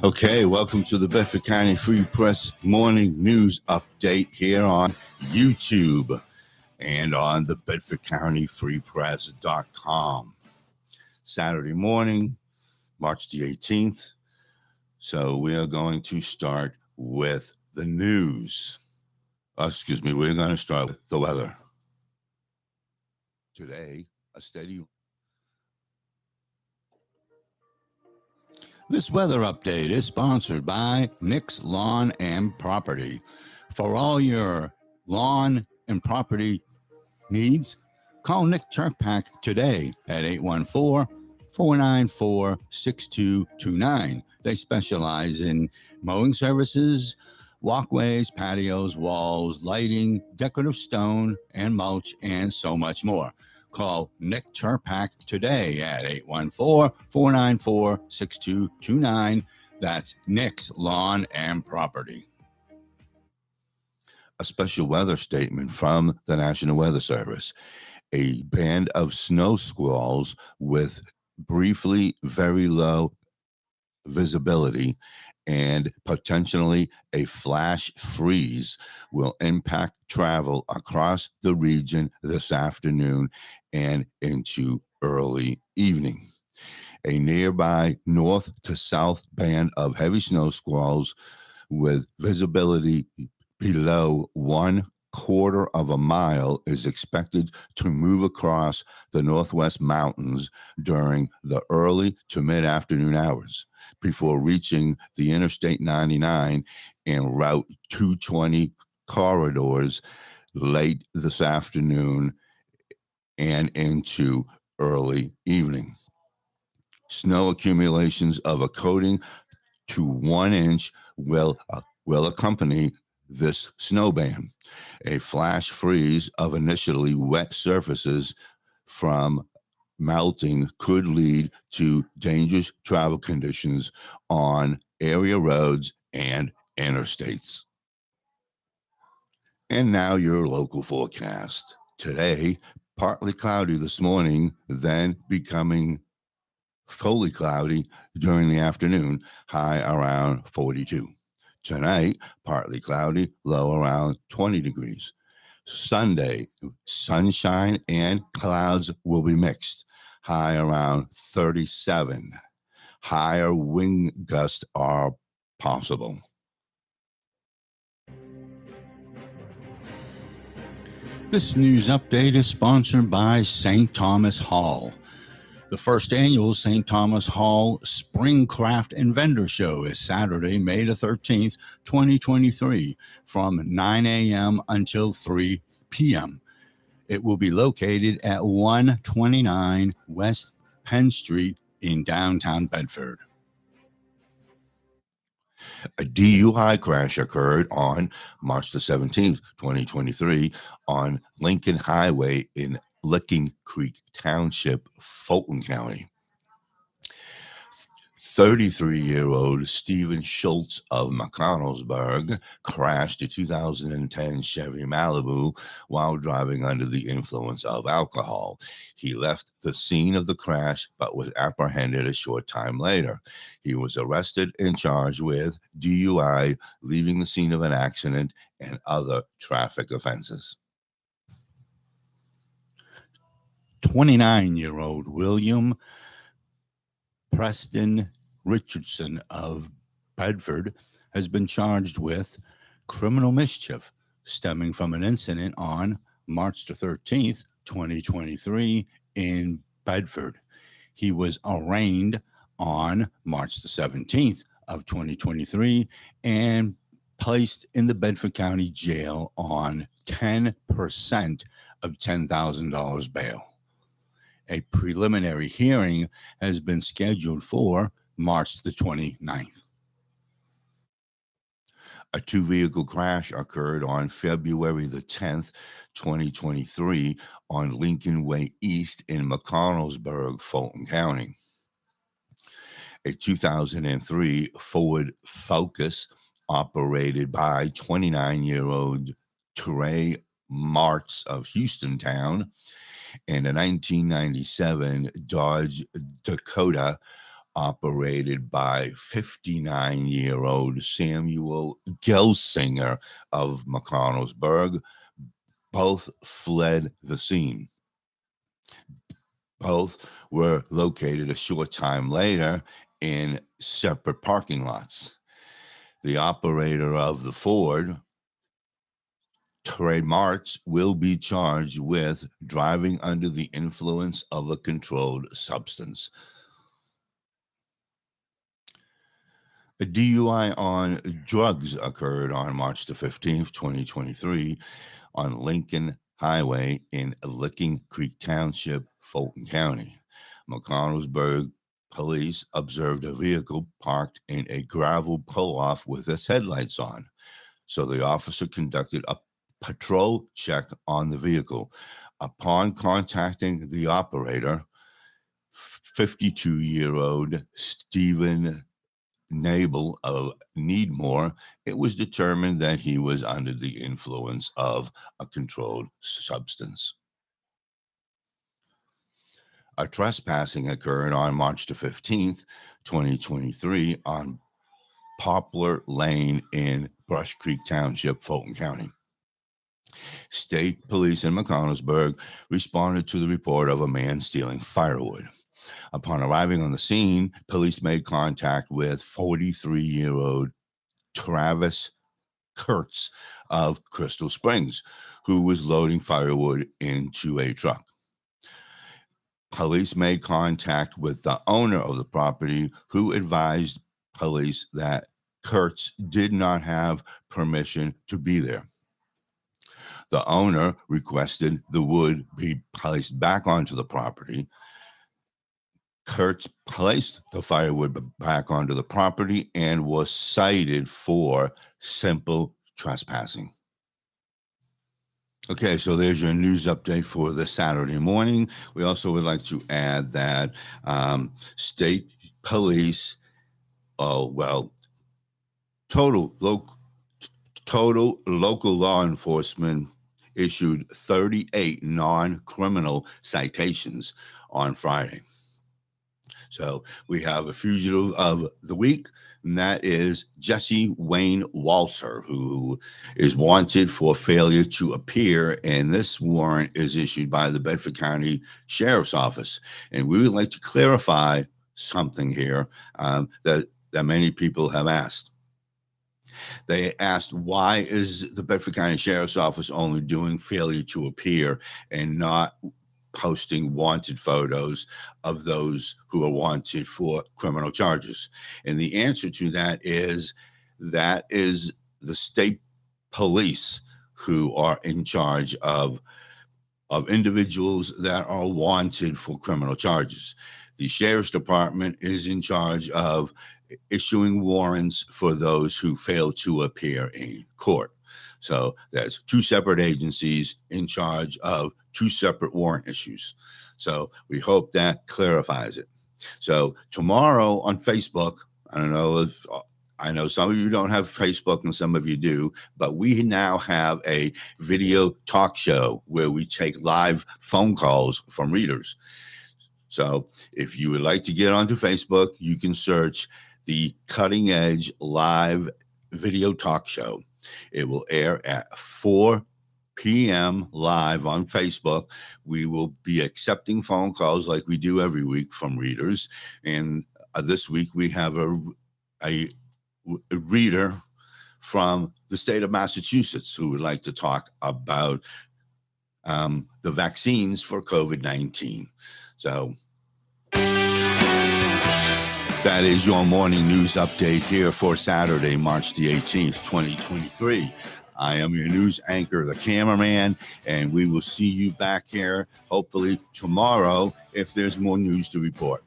Okay, welcome to the Bedford County Free Press Morning News Update here on YouTube and on the BedfordCountyFreePress.com. Saturday morning, March the 18th. So we are going to start with the news. We're going to start with the weather. Today, a steady... This weather update is sponsored by Nick's Lawn and Property. For all your lawn and property needs, call Nick Turpak today at 814-494-6229. They specialize in mowing services, walkways, patios, walls, lighting, decorative stone, and mulch, and so much more. Call Nick Turpak today at 814-494-6229. That's Nick's Lawn and Property. A special weather statement from the National Weather Service. A band of snow squalls with briefly very low visibility and potentially a flash freeze will impact travel across the region this afternoon and into early evening. A nearby north to south band of heavy snow squalls with visibility below 1/4 of a mile is expected to move across the Northwest Mountains during the early to mid-afternoon hours before reaching the Interstate 99 and Route 220 corridors late this afternoon and into early evening. Snow accumulations of a coating to 1 inch will accompany this snow band. A flash freeze of initially wet surfaces from melting could lead to dangerous travel conditions on area roads and interstates. And now your local forecast. Today, partly cloudy this morning, then becoming fully cloudy during the afternoon, high around 42. Tonight, partly cloudy, low around 20 degrees. Sunday, sunshine and clouds will be mixed, high around 37. Higher wind gusts are possible. This news update is sponsored by St. Thomas Hall. The first annual St. Thomas Hall Spring Craft and Vendor Show is Saturday, May the 13th, 2023, from 9 a.m. until 3 p.m. It will be located at 129 West Penn Street in downtown Bedford. A DUI crash occurred on March the 17th, 2023, on Lincoln Highway in Licking Creek Township, Fulton County. 33-year-old Stephen Schultz of McConnellsburg crashed a 2010 Chevy Malibu while driving under the influence of alcohol. He left the scene of the crash but was apprehended a short time later. He was arrested and charged with DUI, leaving the scene of an accident, and other traffic offenses. 29-year-old William Preston Richardson of Bedford has been charged with criminal mischief stemming from an incident on March the 13th, 2023 in Bedford. He was arraigned on March the 17th of 2023 and placed in the Bedford County Jail on 10% of $10,000 bail. A preliminary hearing has been scheduled for March the 29th. A two-vehicle crash occurred on February the 10th, 2023 on Lincoln Way East in McConnellsburg, Fulton County. A 2003 Ford Focus operated by 29-year-old Trey Martz of Houstontown and a 1997 Dodge Dakota operated by 59-year-old Samuel Gelsinger of McConnellsburg. Both fled the scene. Both were located a short time later in separate parking lots. The operator of the Ford, Trey Martz, will be charged with driving under the influence of a controlled substance. A DUI on drugs occurred on March the 15th, 2023, on Lincoln Highway in Licking Creek Township, Fulton County. McConnellsburg police observed a vehicle parked in a gravel pull-off with its headlights on. So the officer conducted a patrol check on the vehicle. Upon contacting the operator, 52-year-old Stephen Nabel of Needmore, it was determined that he was under the influence of a controlled substance. A trespassing occurred on March the 15th, 2023, on Poplar Lane in Brush Creek Township, Fulton County. State police in McConnellsburg responded to the report of a man stealing firewood. Upon arriving on the scene, police made contact with 43-year-old Travis Kurtz of Crystal Springs, who was loading firewood into a truck. Police made contact with the owner of the property, who advised police that Kurtz did not have permission to be there. The owner requested the wood be placed back onto the property. Kurtz placed the firewood back onto the property and was cited for simple trespassing. Okay, so there's your news update for this Saturday morning. We also would like to add that state police, total local law enforcement issued 38 non-criminal citations on Friday. So we have a fugitive of the week, and that is Jesse Wayne Walter, who is wanted for failure to appear. And this warrant is issued by the Bedford County Sheriff's Office. And we would like to clarify something here that many people have asked. They asked, why is the Bedford County Sheriff's Office only doing failure to appear and not posting wanted photos of those who are wanted for criminal charges? And the answer to that is the state police who are in charge of individuals that are wanted for criminal charges. The Sheriff's Department is in charge of issuing warrants for those who fail to appear in court. So that's two separate agencies in charge of two separate warrant issues. So we hope that clarifies it. So tomorrow on Facebook, I know some of you don't have Facebook and some of you do, but we now have a video talk show where we take live phone calls from readers. So if you would like to get onto Facebook, you can search the Cutting Edge Live Video Talk Show. It will air at 4 p.m. live on Facebook. We will be accepting phone calls like we do every week from readers. And this week we have a reader from the state of Massachusetts who would like to talk about the vaccines for COVID-19. So that is your morning news update here for Saturday, March the 18th, 2023. I am your news anchor, the cameraman, and we will see you back here hopefully tomorrow if there's more news to report.